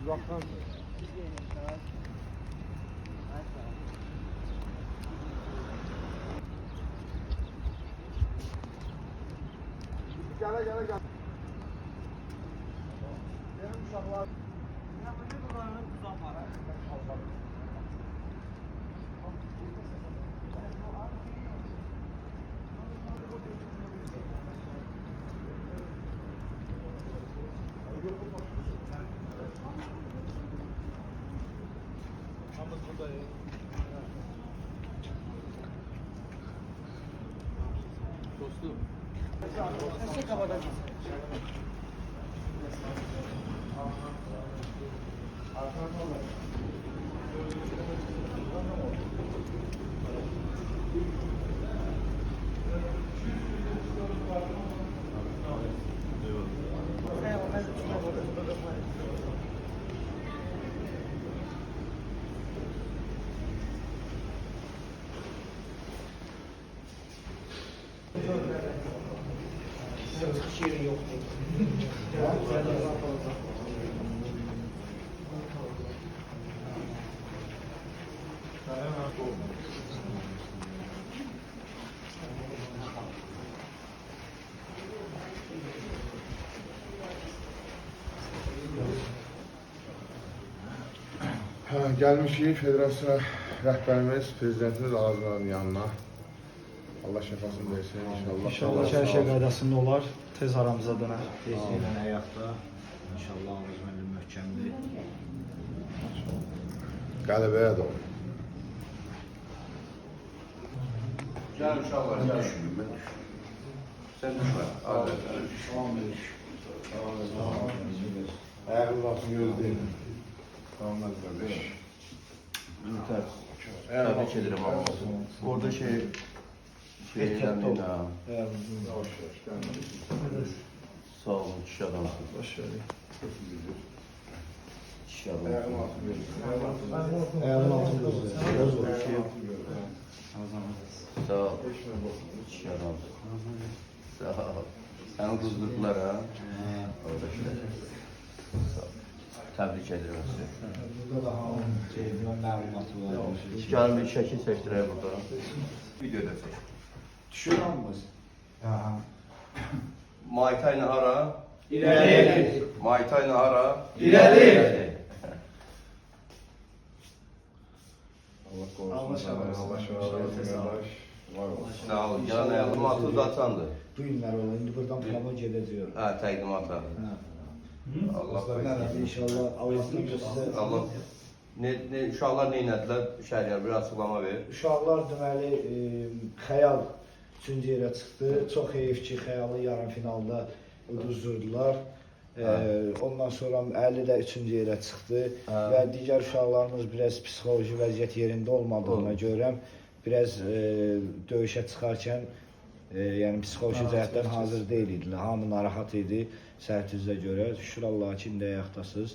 Uzaktan. Gel. Benim uşaqlar. Dostum. Nasıl kapatacağız? Şiirin yok. Gelmişik federasyon rəhbərimiz, prezidentimiz ağzının yanına. Allah şəfasını versin inşallah. İnşallah hər şey qaydasında olar. Tez aramıza dönər. Tezliklə həyatda. İnşallah ağız müəllim möhkəmdir. Qələbəyə doğru. Gel uşaqlar, gel. Sen düşme. Ayağınız altın gözləyin. Tamamlar qardaş. Üniter. Tebrik ederim ama. Orada şeylerden ha. Sağ olun, kişi adamsınız. Boş ver. Kişi adamsınız. Ayağın altında olsun. Sağ ol. Kişi adamsınız. Sağ ol. Seni kızdırdılar ha. Kardeşler. Sağ ol. Tebrik ederim sizi. Burada da hamının məlumatı var. Gəlin bir şəkil çəkdirək burada. Videoda çək. Düşür hamımız. Muay Thai hara? İleri. Muay Thai hara? İleri. Allah korusun. Allah şəfasını qardaş. Var olsun. Sağ ol. Gəlin ayağım zatandı. Bu günlər olur. İndi buradan plana gedəcəyik. Ha, təqdimata. Allah korusun. İnşallah avezlik sizə. Allah. Uşaqlar nə etdilər? Şəhərlər bir açıqlama ver. Uşaqlar deməli Xəyal 3-cü yerə çıxdı. Çox heyif ki, Xəyalı yarım finalda uduzdurdular. Ondan sonra Əli də 3-cü yerə çıxdı və digər uşaqlarımız biraz psixoloji vəziyyət yerində olmadığına görə biraz döyüşə çıxarkən yəni psixoloji cəhətdən hazır deyil idilər. Hamı narahat idi səhvizə görə. Şükür Allaha ki, indi ayaqdasınız.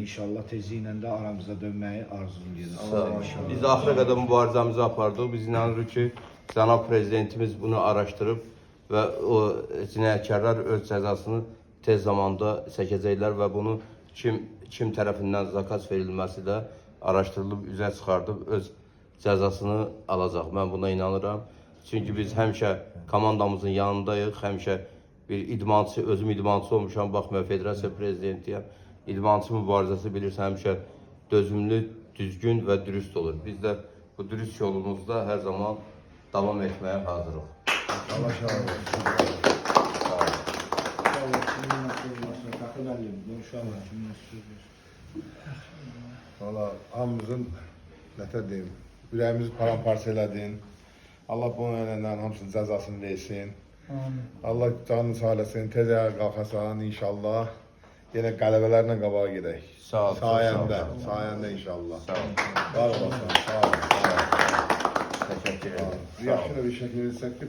İnşallah tezliklə də aramıza dönməyi arzulayırıq. Biz axıra qədər mübarizəmizi apardıq. Biz inanırıq ki, cənab prezidentimiz bunu araşdırıb və o cinayətkarlar öz cəzasını tez zamanda çəkəcəklər və bunu kim tərəfindən zakaz verilməsi də araşdırılıb, üzə çıxardıb öz cəzasını alacaq. Mən buna inanıram. Çünki biz həmişə komandamızın yanındayıq, həmişə bir idmançı, özüm idmançı olmuşam, bax mən federasiya prezidentiyəm. İdmançı mübarizəsi bilirsən həmişə dözümlü, düzgün və dürüst olur. Biz də bu dürüst yolumuzda hər zaman davam etməyə hazırıq. Allah şəfasını Valla hamımızın nətər deyim, ürəyimizi paramparça elədin. Allah bunun önündən hamısının cəzasını versin. Allah canını sağ eləsin, tez ayağa qalxasan inşallah. Yenə qələbələrlə qabağa gedək. Sağ ol. Sayəndə inşallah. Sağ ol. Var olasın, sağ ol. Təşəkkür ederim. Yaxşı da bir şəkil etsək ki,